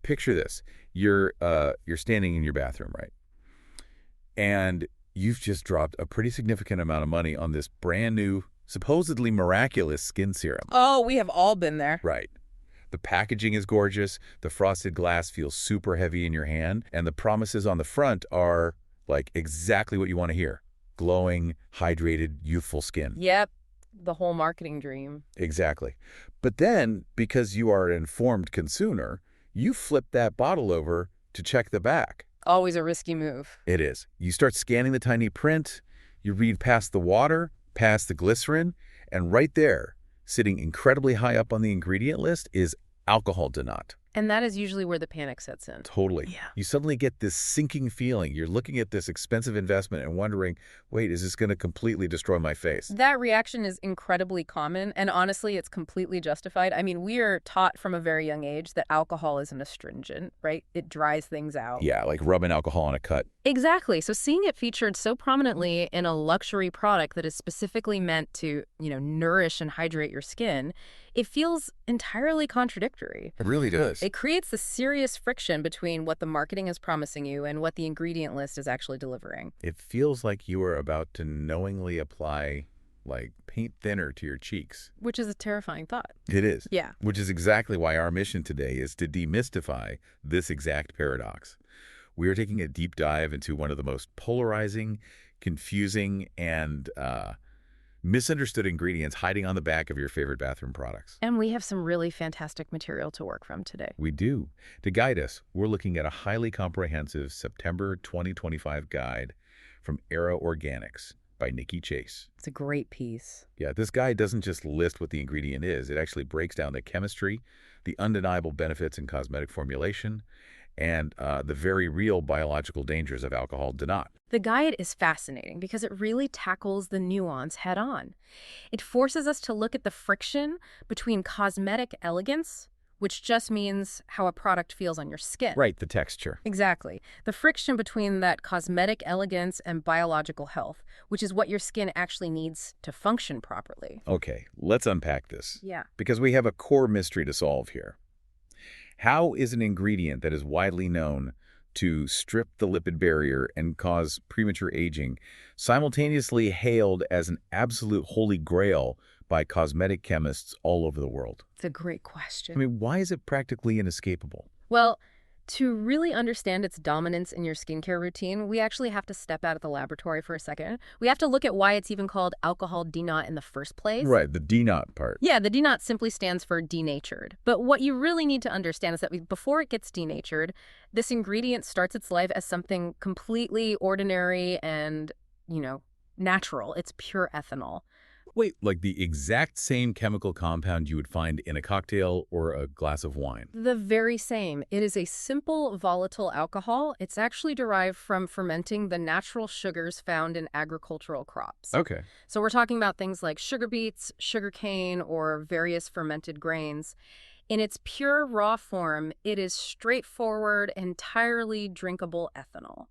picture this. You're standing in your bathroom, right? And you've just dropped a pretty significant amount of money on this brand new, supposedly miraculous skin serum. Oh, we have all been there. Right. The packaging is gorgeous, the frosted glass feels super heavy in your hand, and the promises on the front are like exactly what you want to hear. Glowing, hydrated, youthful skin. Yep. The whole marketing dream. Exactly. But then, because you are an informed consumer, you flip that bottle over to check the back. Always a risky move. It is. You start scanning the tiny print, you read past the water, past the glycerin, and right there, sitting incredibly high up on the ingredient list, is Alcohol Denatured. And that is usually where the panic sets in. Totally. Yeah. You suddenly get this sinking feeling. You're looking at this expensive investment and wondering, wait, is this going to completely destroy my face? That reaction is incredibly common, and honestly, it's completely justified. I mean, we are taught from a very young age that alcohol is an astringent, right? It dries things out. Yeah, like rubbing alcohol on a cut. Exactly. So seeing it featured so prominently in a luxury product that is specifically meant to, nourish and hydrate your skin, it feels entirely contradictory. It really does. It creates the serious friction between what the marketing is promising you and what the ingredient list is actually delivering. It feels like you are about to knowingly apply, like, paint thinner to your cheeks. Which is a terrifying thought. It is. Yeah. Which is exactly why our mission today is to demystify this exact paradox. We are taking a deep dive into one of the most polarizing, confusing, and misunderstood ingredients hiding on the back of your favorite bathroom products. And we have some really fantastic material to work from today. We do. To guide us, we're looking at a highly comprehensive September 2025 guide from Era Organics by Nikki Chase. It's a great piece. Yeah, this guide doesn't just list what the ingredient is. It actually breaks down the chemistry, the undeniable benefits in cosmetic formulation, and the very real biological dangers of alcohol denatured. The guide is fascinating because it really tackles the nuance head on. It forces us to look at the friction between cosmetic elegance, which just means how a product feels on your skin. Right, the texture. Exactly. The friction between that cosmetic elegance and biological health, which is what your skin actually needs to function properly. Okay, let's unpack this. Yeah. Because we have a core mystery to solve here. How is an ingredient that is widely known to strip the lipid barrier and cause premature aging simultaneously hailed as an absolute holy grail by cosmetic chemists all over the world? It's a great question. I mean, why is it practically inescapable? Well, to really understand its dominance in your skincare routine, we actually have to step out of the laboratory for a second. We have to look at why it's even called alcohol denatured in the first place. Right, the denat part. Yeah, the denat simply stands for denatured. But what you really need to understand is that before it gets denatured, this ingredient starts its life as something completely ordinary and, natural. It's pure ethanol. Wait, like the exact same chemical compound you would find in a cocktail or a glass of wine? The very same. It is a simple volatile alcohol. It's actually derived from fermenting the natural sugars found in agricultural crops. Okay. So we're talking about things like sugar beets, sugar cane, or various fermented grains. In its pure raw form, it is straightforward, entirely drinkable ethanol.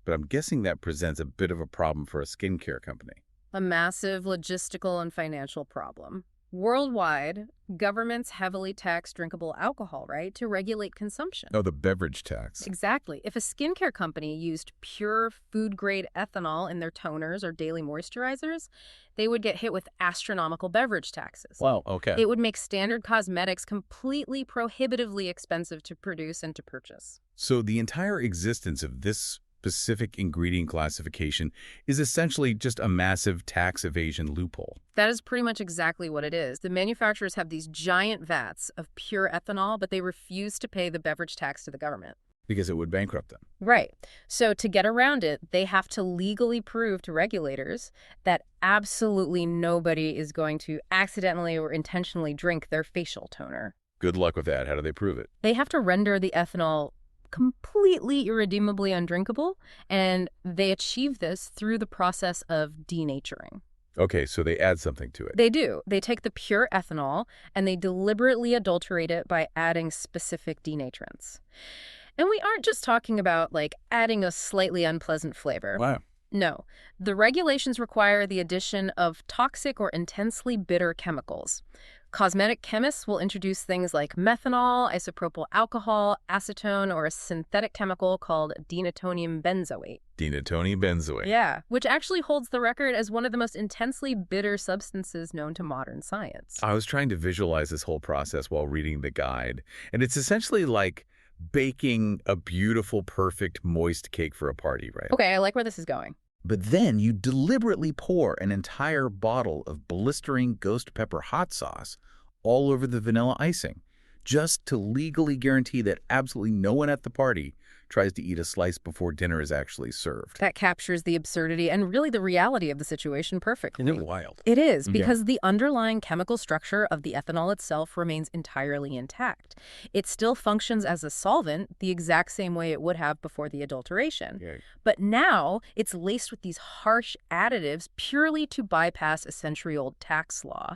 But I'm guessing that presents a bit of a problem for a skincare company. A massive logistical and financial problem. Worldwide, governments heavily tax drinkable alcohol, right, to regulate consumption. Oh, the beverage tax. Exactly. If a skincare company used pure food-grade ethanol in their toners or daily moisturizers, they would get hit with astronomical beverage taxes. Wow, okay. It would make standard cosmetics completely prohibitively expensive to produce and to purchase. So the entire existence of this specific ingredient classification is essentially just a massive tax evasion loophole. That is pretty much exactly what it is. The manufacturers have these giant vats of pure ethanol, but they refuse to pay the beverage tax to the government. Because it would bankrupt them. Right. So to get around it, they have to legally prove to regulators that absolutely nobody is going to accidentally or intentionally drink their facial toner. Good luck with that. How do they prove it? They have to render the ethanol completely irredeemably undrinkable, and they achieve this through the process of denaturing. Okay, so they add something to it. They do. They take the pure ethanol and they deliberately adulterate it by adding specific denaturants. And we aren't just talking about, adding a slightly unpleasant flavor. Wow. No. The regulations require the addition of toxic or intensely bitter chemicals. Cosmetic chemists will introduce things like methanol, isopropyl alcohol, acetone, or a synthetic chemical called denatonium benzoate. Denatonium benzoate. Yeah, which actually holds the record as one of the most intensely bitter substances known to modern science. I was trying to visualize this whole process while reading the guide, and it's essentially like baking a beautiful, perfect, moist cake for a party, right? Okay, I like where this is going. But then you deliberately pour an entire bottle of blistering ghost pepper hot sauce all over the vanilla icing, just to legally guarantee that absolutely no one at the party tries to eat a slice before dinner is actually served. That captures the absurdity and really the reality of the situation perfectly. Isn't it wild? It is, because the underlying chemical structure of the ethanol itself remains entirely intact. It still functions as a solvent the exact same way it would have before the adulteration. Yeah. But now it's laced with these harsh additives purely to bypass a century-old tax law.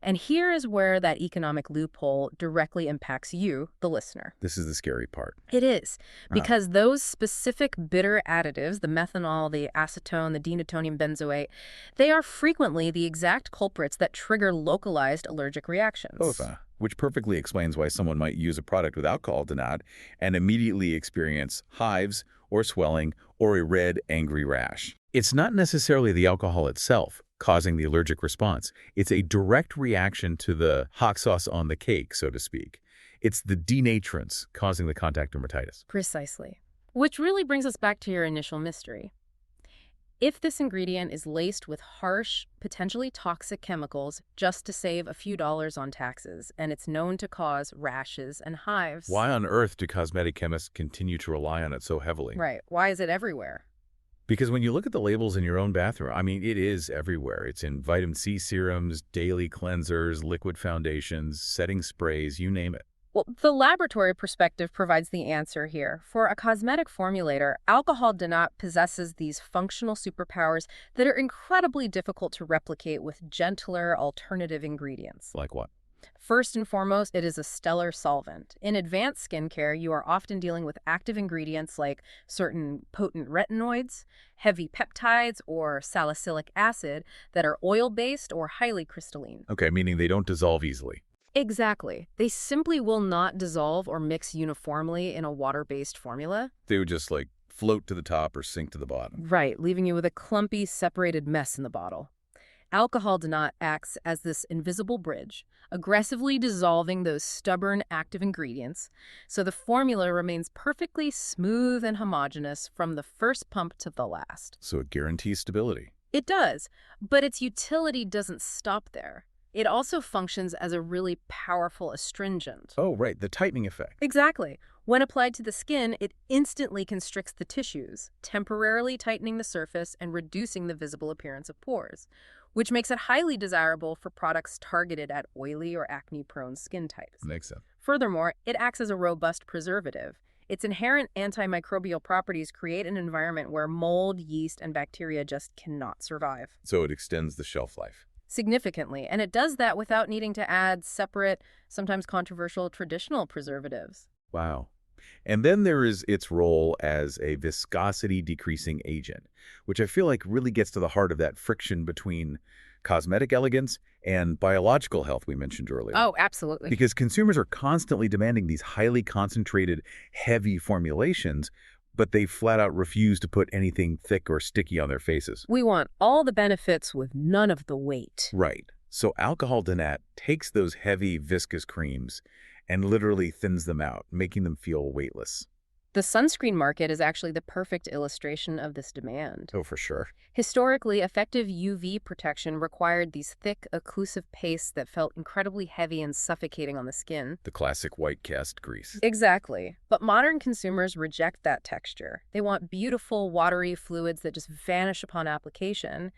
And here is where that economic loophole directly impacts you, the listener. This is the scary part. It is, because those specific bitter additives, the methanol, the acetone, the denatonium benzoate, they are frequently the exact culprits that trigger localized allergic reactions. Which perfectly explains why someone might use a product with alcohol denat and immediately experience hives or swelling or a red, angry rash. It's not necessarily the alcohol itself causing the allergic response. It's a direct reaction to the hot sauce on the cake, so to speak. It's the denaturants causing the contact dermatitis. Precisely. Which really brings us back to your initial mystery. If this ingredient is laced with harsh, potentially toxic chemicals just to save a few dollars on taxes, and it's known to cause rashes and hives... Why on earth do cosmetic chemists continue to rely on it so heavily? Right. Why is it everywhere? Because when you look at the labels in your own bathroom, I mean, it is everywhere. It's in vitamin C serums, daily cleansers, liquid foundations, setting sprays, you name it. Well, the laboratory perspective provides the answer here. For a cosmetic formulator, Alcohol Denat possesses these functional superpowers that are incredibly difficult to replicate with gentler alternative ingredients. Like what? First and foremost, it is a stellar solvent. In advanced skincare, you are often dealing with active ingredients like certain potent retinoids, heavy peptides, or salicylic acid that are oil-based or highly crystalline. Okay, meaning they don't dissolve easily. Exactly. They simply will not dissolve or mix uniformly in a water-based formula. They would just, like, float to the top or sink to the bottom. Right, leaving you with a clumpy, separated mess in the bottle. Alcohol Denat acts as this invisible bridge, aggressively dissolving those stubborn active ingredients, so the formula remains perfectly smooth and homogeneous from the first pump to the last. So it guarantees stability. It does, but its utility doesn't stop there. It also functions as a really powerful astringent. Oh, right, the tightening effect. Exactly. When applied to the skin, it instantly constricts the tissues, temporarily tightening the surface and reducing the visible appearance of pores, which makes it highly desirable for products targeted at oily or acne-prone skin types. Makes sense. Furthermore, it acts as a robust preservative. Its inherent antimicrobial properties create an environment where mold, yeast, and bacteria just cannot survive. So it extends the shelf life. Significantly, and it does that without needing to add separate, sometimes controversial, traditional preservatives. Wow. And then there is its role as a viscosity-decreasing agent, which I feel like really gets to the heart of that friction between cosmetic elegance and biological health we mentioned earlier. Oh, absolutely. Because consumers are constantly demanding these highly concentrated, heavy formulations, but they flat out refuse to put anything thick or sticky on their faces. We want all the benefits with none of the weight. Right. So Alcohol Denat takes those heavy, viscous creams and literally thins them out, making them feel weightless. The sunscreen market is actually the perfect illustration of this demand. Oh, for sure. Historically, effective UV protection required these thick, occlusive pastes that felt incredibly heavy and suffocating on the skin. The classic white cast grease. Exactly. But modern consumers reject that texture. They want beautiful, watery fluids that just vanish upon application.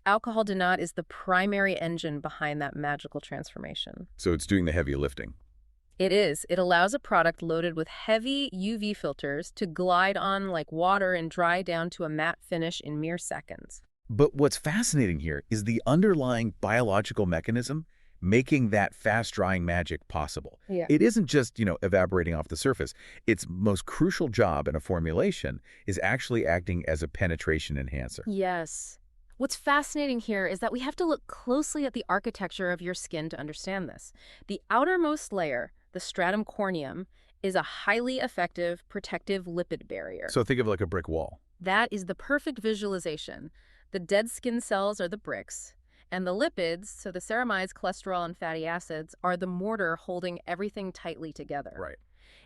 Alcohol Denat is the primary engine behind that magical transformation. So it's doing the heavy lifting. It is. It allows a product loaded with heavy UV filters to glide on like water and dry down to a matte finish in mere seconds. But what's fascinating here is the underlying biological mechanism making that fast-drying magic possible. Yeah. It isn't just, evaporating off the surface. Its most crucial job in a formulation is actually acting as a penetration enhancer. Yes. What's fascinating here is that we have to look closely at the architecture of your skin to understand this. The outermost layer, the stratum corneum, is a highly effective protective lipid barrier. So think of it like a brick wall. That is the perfect visualization. The dead skin cells are the bricks, and the lipids, so the ceramides, cholesterol, and fatty acids, are the mortar holding everything tightly together. Right.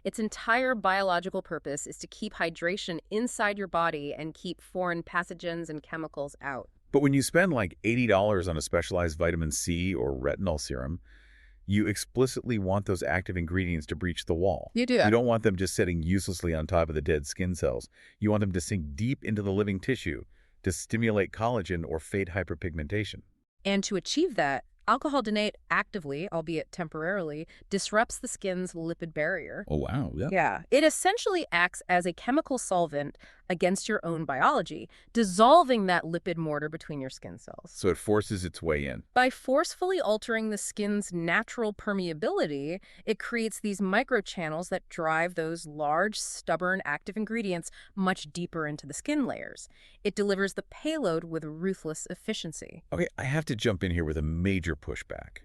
Its entire biological purpose is to keep hydration inside your body and keep foreign pathogens and chemicals out. But when you spend like $80 on a specialized vitamin C or retinol serum, you explicitly want those active ingredients to breach the wall. You do. You don't want them just sitting uselessly on top of the dead skin cells. You want them to sink deep into the living tissue to stimulate collagen or fade hyperpigmentation. And to achieve that, Alcohol Denatured actively, albeit temporarily, disrupts the skin's lipid barrier. Oh, wow. Yeah. Yeah. It essentially acts as a chemical solvent against your own biology, dissolving that lipid mortar between your skin cells. So it forces its way in. By forcefully altering the skin's natural permeability, it creates these microchannels that drive those large, stubborn, active ingredients much deeper into the skin layers. It delivers the payload with ruthless efficiency. Okay, I have to jump in here with a major pushback.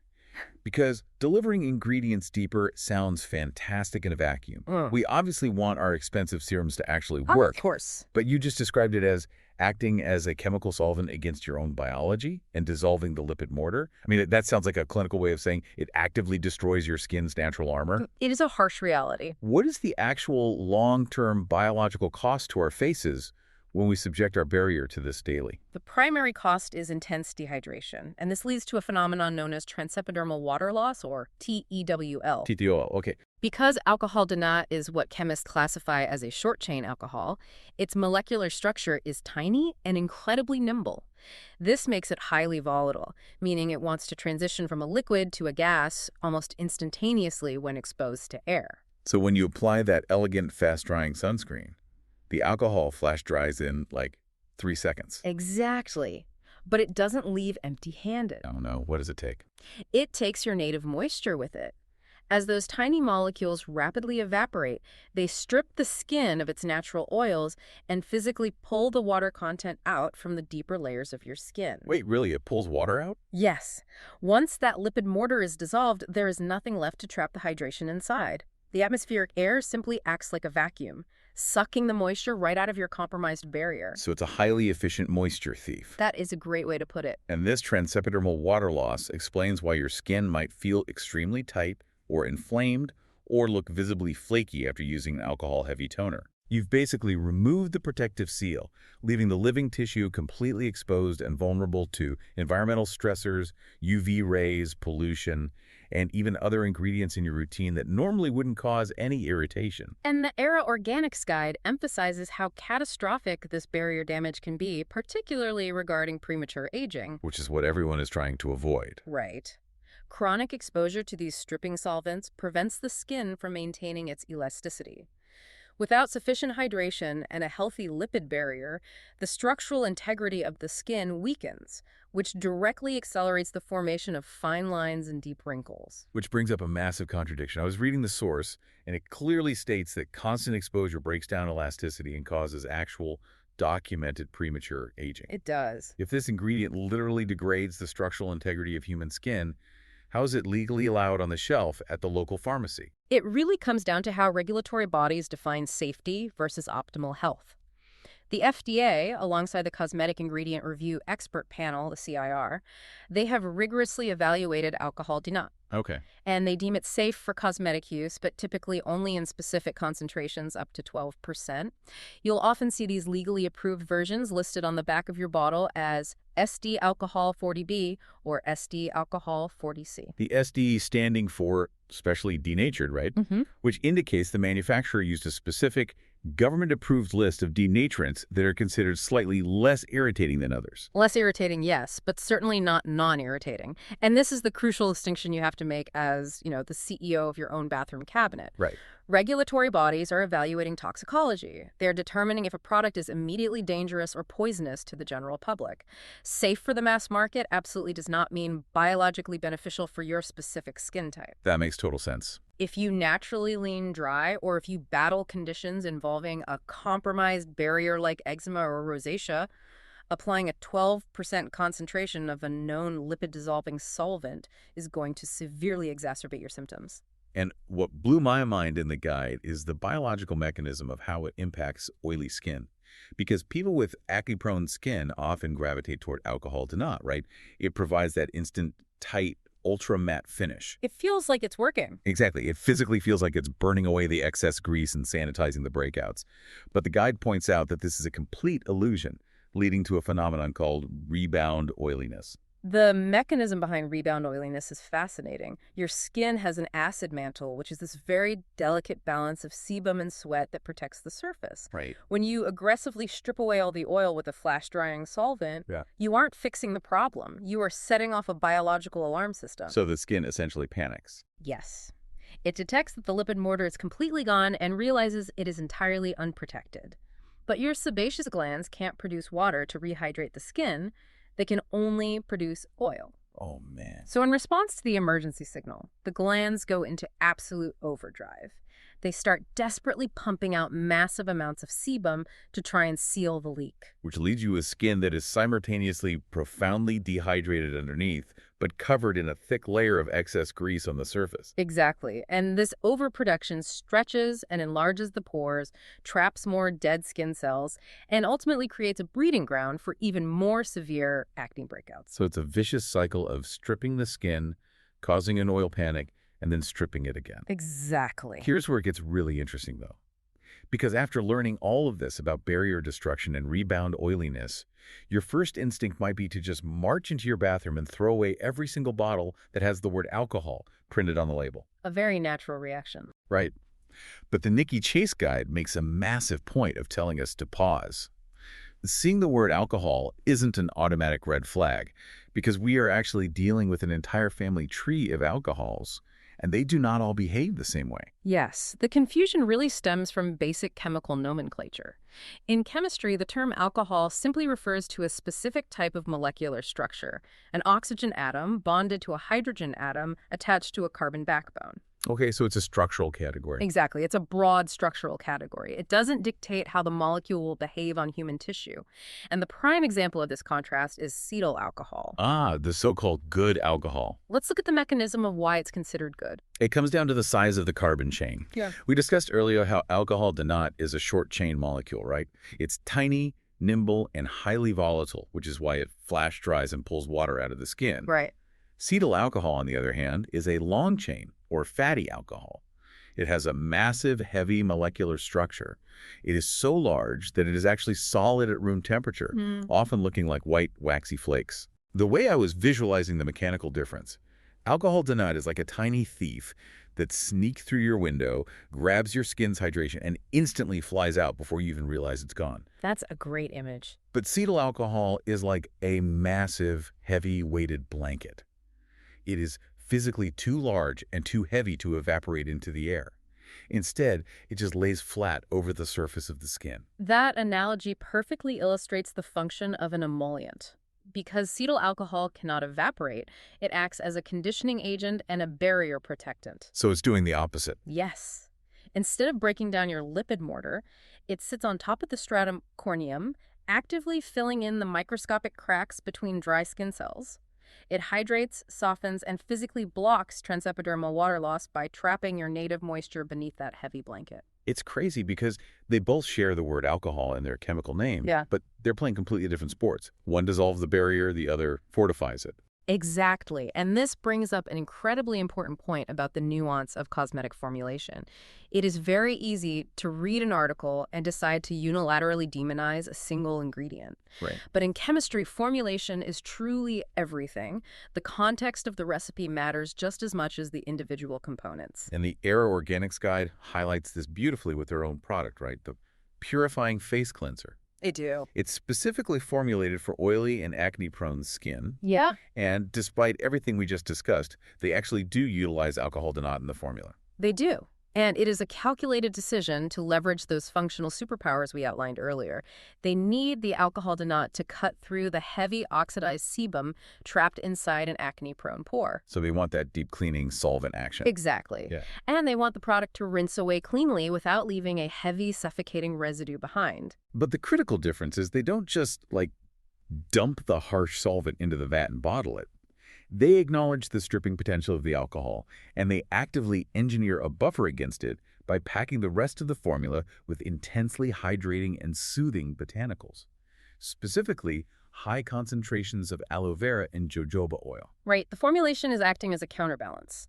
Because delivering ingredients deeper sounds fantastic in a vacuum. We obviously want our expensive serums to actually work. Of course. But you just described it as acting as a chemical solvent against your own biology and dissolving the lipid mortar. I mean, that sounds like a clinical way of saying it actively destroys your skin's natural armor. It is a harsh reality. What is the actual long-term biological cost to our faces when we subject our barrier to this daily? The primary cost is intense dehydration, and this leads to a phenomenon known as transepidermal water loss, or TEWL. TTOL, okay. Because alcohol denat is what chemists classify as a short-chain alcohol, its molecular structure is tiny and incredibly nimble. This makes it highly volatile, meaning it wants to transition from a liquid to a gas almost instantaneously when exposed to air. So when you apply that elegant, fast-drying sunscreen, the alcohol flash dries in like 3 seconds. Exactly. But it doesn't leave empty-handed. Oh no, what does it take? It takes your native moisture with it. As those tiny molecules rapidly evaporate, they strip the skin of its natural oils and physically pull the water content out from the deeper layers of your skin. Wait, really? It pulls water out? Yes. Once that lipid mortar is dissolved, there is nothing left to trap the hydration inside. The atmospheric air simply acts like a vacuum, sucking the moisture right out of your compromised barrier. So it's a highly efficient moisture thief. That is a great way to put it. And this transepidermal water loss explains why your skin might feel extremely tight or inflamed or look visibly flaky after using an alcohol-heavy toner. You've basically removed the protective seal, leaving the living tissue completely exposed and vulnerable to environmental stressors, UV rays, pollution, and even other ingredients in your routine that normally wouldn't cause any irritation. And the Era Organics Guide emphasizes how catastrophic this barrier damage can be, particularly regarding premature aging. Which is what everyone is trying to avoid. Right. Chronic exposure to these stripping solvents prevents the skin from maintaining its elasticity. Without sufficient hydration and a healthy lipid barrier, the structural integrity of the skin weakens, which directly accelerates the formation of fine lines and deep wrinkles. Which brings up a massive contradiction. I was reading the source, and it clearly states that constant exposure breaks down elasticity and causes actual documented premature aging. It does. If this ingredient literally degrades the structural integrity of human skin, how is it legally allowed on the shelf at the local pharmacy? It really comes down to how regulatory bodies define safety versus optimal health. The FDA, alongside the Cosmetic Ingredient Review Expert Panel, the CIR, they have rigorously evaluated alcohol denat. Okay. And they deem it safe for cosmetic use, but typically only in specific concentrations up to 12%. You'll often see these legally approved versions listed on the back of your bottle as SD alcohol 40B or SD alcohol 40C. The SD standing for specially denatured, right? Mm-hmm. Which indicates the manufacturer used a specific government-approved list of denaturants that are considered slightly less irritating than others. Less irritating, yes, but certainly not non-irritating. And this is the crucial distinction you have to make as, the CEO of your own bathroom cabinet. Right. Regulatory bodies are evaluating toxicology. They're determining if a product is immediately dangerous or poisonous to the general public. Safe for the mass market absolutely does not mean biologically beneficial for your specific skin type. That makes total sense. If you naturally lean dry or if you battle conditions involving a compromised barrier like eczema or rosacea, Applying a 12% concentration of a known lipid-dissolving solvent is going to severely exacerbate your symptoms. And what blew my mind in the guide is the biological mechanism of how it impacts oily skin. Because people with acne-prone skin often gravitate toward alcohol Denat, right? It provides that instant, tight, ultra-matte finish. It feels like it's working. Exactly. It physically feels like it's burning away the excess grease and sanitizing the breakouts. But the guide points out that this is a complete illusion, leading to a phenomenon called rebound oiliness. The mechanism behind rebound oiliness is fascinating. Your skin has an acid mantle, which is this very delicate balance of sebum and sweat that protects the surface. Right. When you aggressively strip away all the oil with a flash-drying solvent, Yeah. you aren't fixing the problem. You are setting off a biological alarm system. So the skin essentially panics. Yes. It detects that the lipid mortar is completely gone and realizes it is entirely unprotected. But your sebaceous glands can't produce water to rehydrate the skin. They can only produce oil. Oh, man. So in response to the emergency signal, the glands go into absolute overdrive. They start desperately pumping out massive amounts of sebum to try and seal the leak. Which leaves you with skin that is simultaneously profoundly dehydrated underneath, but covered in a thick layer of excess grease on the surface. Exactly. And this overproduction stretches and enlarges the pores, traps more dead skin cells, and ultimately creates a breeding ground for even more severe acne breakouts. So it's a vicious cycle of stripping the skin, causing an oil panic, and then stripping it again. Exactly. Here's where it gets really interesting, though. Because after learning all of this about barrier destruction and rebound oiliness, your first instinct might be to just march into your bathroom and throw away every single bottle that has the word alcohol printed on the label. A very natural reaction. Right. But the Nikki Chase guide makes a massive point of telling us to pause. Seeing the word alcohol isn't an automatic red flag, because we are actually dealing with an entire family tree of alcohols, and they do not all behave the same way. Yes, the confusion really stems from basic chemical nomenclature. In chemistry, the term alcohol simply refers to a specific type of molecular structure, an oxygen atom bonded to a hydrogen atom attached to a carbon backbone. Okay, so it's a structural category. Exactly. It's a broad structural category. It doesn't dictate how the molecule will behave on human tissue. And the prime example of this contrast is cetyl alcohol. Ah, the so-called good alcohol. Let's look at the mechanism of why it's considered good. It comes down to the size of the carbon chain. Yeah. We discussed earlier how alcohol Denat is a short-chain molecule, right? It's tiny, nimble, and highly volatile, which is why it flash dries and pulls water out of the skin. Right. Cetyl alcohol, on the other hand, is a long chain, or fatty alcohol. It has a massive, heavy molecular structure. It is so large that it is actually solid at room temperature, often looking like white, waxy flakes. The way I was visualizing the mechanical difference, alcohol Denat is like a tiny thief that sneaks through your window, grabs your skin's hydration, and instantly flies out before you even realize it's gone. That's a great image. But cetyl alcohol is like a massive, heavy-weighted blanket. It is physically too large and too heavy to evaporate into the air. Instead, it just lays flat over the surface of the skin. That analogy perfectly illustrates the function of an emollient. Because cetyl alcohol cannot evaporate, it acts as a conditioning agent and a barrier protectant. So it's doing the opposite. Yes. Instead of breaking down your lipid mortar, it sits on top of the stratum corneum, actively filling in the microscopic cracks between dry skin cells. It hydrates, softens, and physically blocks transepidermal water loss by trapping your native moisture beneath that heavy blanket. It's crazy because they both share the word alcohol in their chemical name, but they're playing completely different sports. One dissolves the barrier, the other fortifies it. Exactly. And this brings up an incredibly important point about the nuance of cosmetic formulation. It is very easy to read an article and decide to unilaterally demonize a single ingredient. Right. But in chemistry, formulation is truly everything. The context of the recipe matters just as much as the individual components. And the Aero Organics Guide highlights this beautifully with their own product, right? The purifying face cleanser. They do. It's specifically formulated for oily and acne-prone skin. Yeah. And despite everything we just discussed, they actually do utilize alcohol Denat in the formula. They do. And it is a calculated decision to leverage those functional superpowers we outlined earlier. They need the alcohol Denat to cut through the heavy oxidized sebum trapped inside an acne-prone pore. So they want that deep cleaning solvent action. Exactly. Yeah. And they want the product to rinse away cleanly without leaving a heavy, suffocating residue behind. But the critical difference is they don't just, dump the harsh solvent into the vat and bottle it. They acknowledge the stripping potential of the alcohol, and they actively engineer a buffer against it by packing the rest of the formula with intensely hydrating and soothing botanicals, specifically high concentrations of aloe vera and jojoba oil. Right, the formulation is acting as a counterbalance.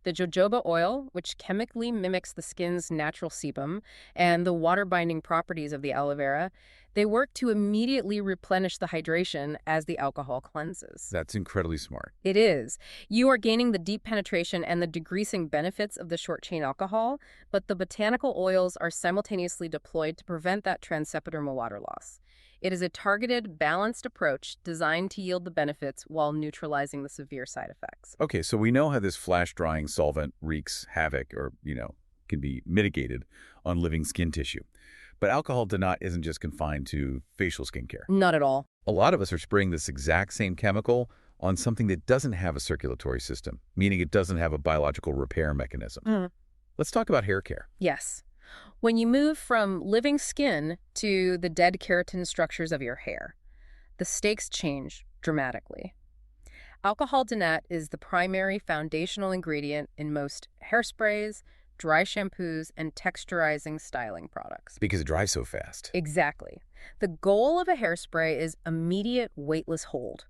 The jojoba oil, which chemically mimics the skin's natural sebum, and the water-binding properties of the aloe vera, they work to immediately replenish the hydration as the alcohol cleanses. That's incredibly smart. It is. You are gaining the deep penetration and the degreasing benefits of the short-chain alcohol, but the botanical oils are simultaneously deployed to prevent that transepidermal water loss. It is a targeted, balanced approach designed to yield the benefits while neutralizing the severe side effects. Okay, so we know how this flash-drying solvent wreaks havoc or, can be mitigated on living skin tissue. But alcohol Denat isn't just confined to facial skincare. Not at all. A lot of us are spraying this exact same chemical on something that doesn't have a circulatory system, meaning it doesn't have a biological repair mechanism. Let's talk about hair care. Yes. When you move from living skin to the dead keratin structures of your hair, the stakes change dramatically. Alcohol Denat is the primary foundational ingredient in most hairsprays, dry shampoos, and texturizing styling products. Because it dries so fast. Exactly. The goal of a hairspray is immediate weightless hold.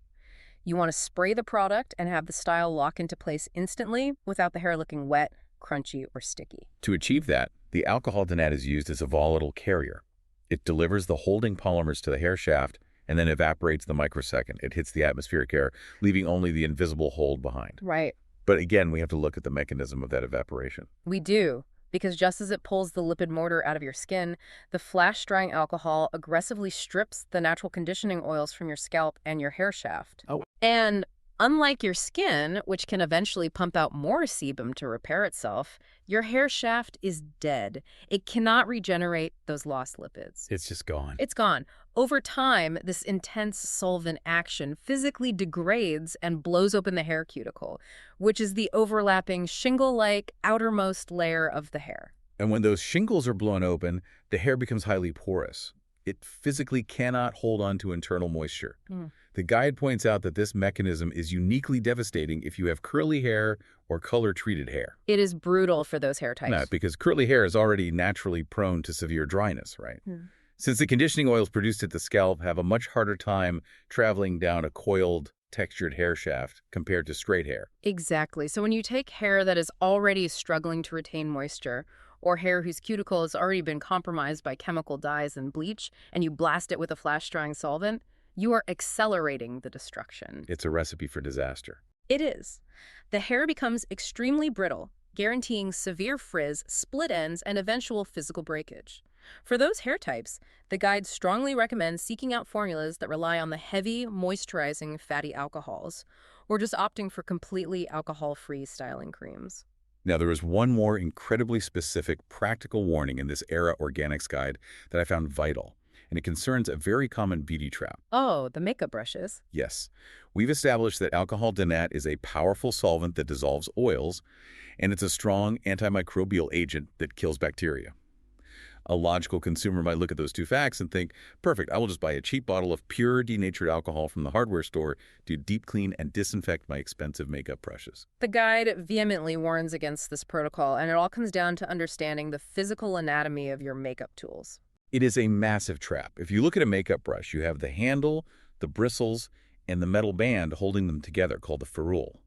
You want to spray the product and have the style lock into place instantly without the hair looking wet, crunchy, or sticky. To achieve that, the alcohol Denat is used as a volatile carrier. It delivers the holding polymers to the hair shaft and then evaporates the microsecond. It hits the atmospheric air, leaving only the invisible hold behind. Right. But again, we have to look at the mechanism of that evaporation. We do, because just as it pulls the lipid mortar out of your skin, the flash-drying alcohol aggressively strips the natural conditioning oils from your scalp and your hair shaft. Oh. And unlike your skin, which can eventually pump out more sebum to repair itself, your hair shaft is dead. It cannot regenerate those lost lipids. It's just gone. It's gone. Over time, this intense solvent action physically degrades and blows open the hair cuticle, which is the overlapping shingle-like outermost layer of the hair. And when those shingles are blown open, the hair becomes highly porous. It physically cannot hold on to internal moisture. The guide points out that this mechanism is uniquely devastating if you have curly hair or color-treated hair. It is brutal for those hair types. No, because curly hair is already naturally prone to severe dryness, right? Since the conditioning oils produced at the scalp have a much harder time traveling down a coiled, textured hair shaft compared to straight hair. Exactly. So when you take hair that is already struggling to retain moisture, or hair whose cuticle has already been compromised by chemical dyes and bleach, and you blast it with a flash-drying solvent, you are accelerating the destruction. It's a recipe for disaster. It is. The hair becomes extremely brittle, guaranteeing severe frizz, split ends, and eventual physical breakage. For those hair types, the guide strongly recommends seeking out formulas that rely on the heavy, moisturizing fatty alcohols, or just opting for completely alcohol-free styling creams. Now, there is one more incredibly specific practical warning in this ERA Organics guide that I found vital, and it concerns a very common beauty trap. Oh, the makeup brushes. Yes, we've established that alcohol Denat is a powerful solvent that dissolves oils, and it's a strong antimicrobial agent that kills bacteria. A logical consumer might look at those two facts and think, perfect, I will just buy a cheap bottle of pure denatured alcohol from the hardware store to deep clean and disinfect my expensive makeup brushes. The guide vehemently warns against this protocol, and it all comes down to understanding the physical anatomy of your makeup tools. It is a massive trap. If you look at a makeup brush, you have the handle, the bristles, and the metal band holding them together called the ferrule.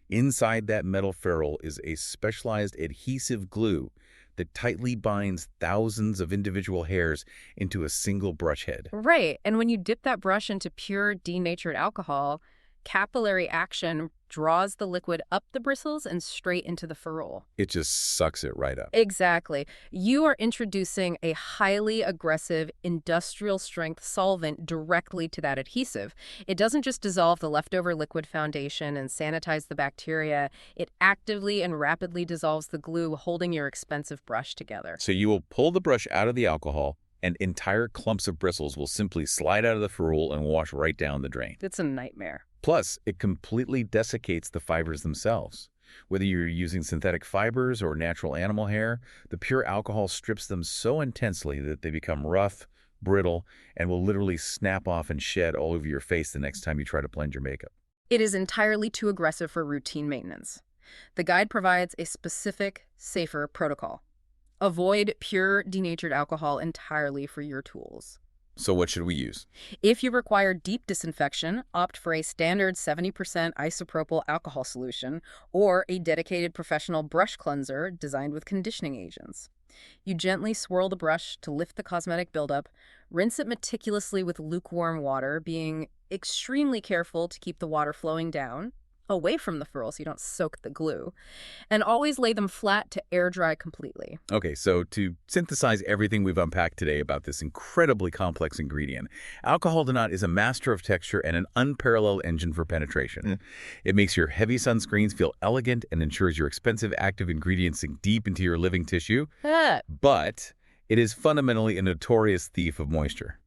Inside that metal ferrule is a specialized adhesive glue that tightly binds thousands of individual hairs into a single brush head. Right, and when you dip that brush into pure denatured alcohol, capillary action draws the liquid up the bristles and straight into the ferrule. It just sucks it right up. Exactly. You are introducing a highly aggressive industrial-strength solvent directly to that adhesive. It doesn't just dissolve the leftover liquid foundation and sanitize the bacteria. It actively and rapidly dissolves the glue holding your expensive brush together. So you will pull the brush out of the alcohol, and entire clumps of bristles will simply slide out of the ferrule and wash right down the drain. It's a nightmare. Plus, it completely desiccates the fibers themselves. Whether you're using synthetic fibers or natural animal hair, the pure alcohol strips them so intensely that they become rough, brittle, and will literally snap off and shed all over your face the next time you try to blend your makeup. It is entirely too aggressive for routine maintenance. The guide provides a specific, safer protocol. Avoid pure denatured alcohol entirely for your tools. So what should we use? If you require deep disinfection, opt for a standard 70% isopropyl alcohol solution or a dedicated professional brush cleanser designed with conditioning agents. You gently swirl the brush to lift the cosmetic buildup, rinse it meticulously with lukewarm water, being extremely careful to keep the water flowing down, away from the furrow so you don't soak the glue, and always lay them flat to air dry completely. Okay, so to synthesize everything we've unpacked today about this incredibly complex ingredient, alcohol Denat is a master of texture and an unparalleled engine for penetration. It makes your heavy sunscreens feel elegant and ensures your expensive active ingredients sink deep into your living tissue, but it is fundamentally a notorious thief of moisture.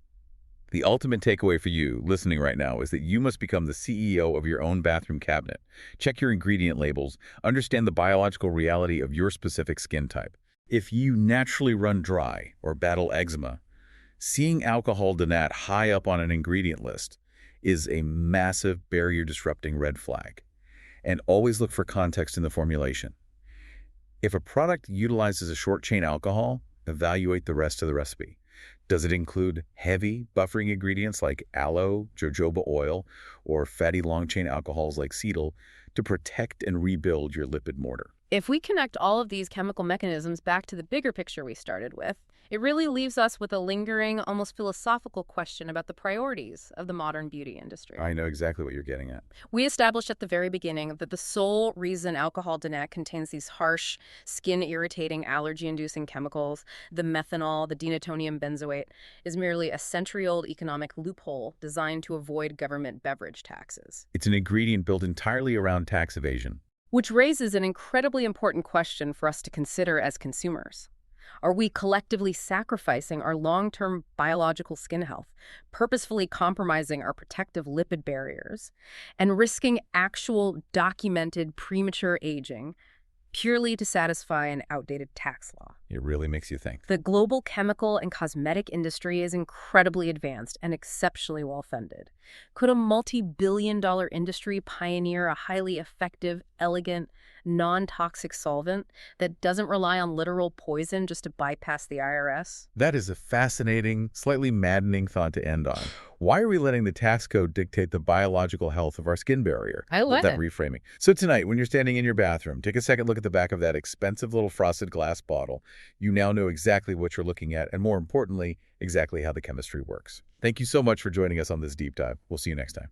The ultimate takeaway for you listening right now is that you must become the CEO of your own bathroom cabinet. Check your ingredient labels, understand the biological reality of your specific skin type. If you naturally run dry or battle eczema, seeing alcohol Denat high up on an ingredient list is a massive barrier-disrupting red flag. And always look for context in the formulation. If a product utilizes a short-chain alcohol, evaluate the rest of the recipe. Does it include heavy buffering ingredients like aloe, jojoba oil, or fatty long-chain alcohols like cetyl to protect and rebuild your lipid mortar? If we connect all of these chemical mechanisms back to the bigger picture we started with, it really leaves us with a lingering, almost philosophical question about the priorities of the modern beauty industry. I know exactly what you're getting at. We established at the very beginning that the sole reason alcohol Denat contains these harsh, skin-irritating, allergy-inducing chemicals, the methanol, the denatonium benzoate, is merely a century-old economic loophole designed to avoid government beverage taxes. It's an ingredient built entirely around tax evasion. Which raises an incredibly important question for us to consider as consumers. Are we collectively sacrificing our long-term biological skin health, purposefully compromising our protective lipid barriers, and risking actual documented premature aging purely to satisfy an outdated tax law? It really makes you think. The global chemical and cosmetic industry is incredibly advanced and exceptionally well-funded. Could a multi-billion-dollar industry pioneer a highly effective, elegant, non-toxic solvent that doesn't rely on literal poison just to bypass the IRS? That is a fascinating, slightly maddening thought to end on. Why are we letting the tax code dictate the biological health of our skin barrier? I love that it. reframing. So tonight, when you're standing in your bathroom, take a second look at the back of that expensive little frosted glass bottle. You now know exactly what you're looking at, and more importantly, exactly how the chemistry works. Thank you so much for joining us on this deep dive. We'll see you next time.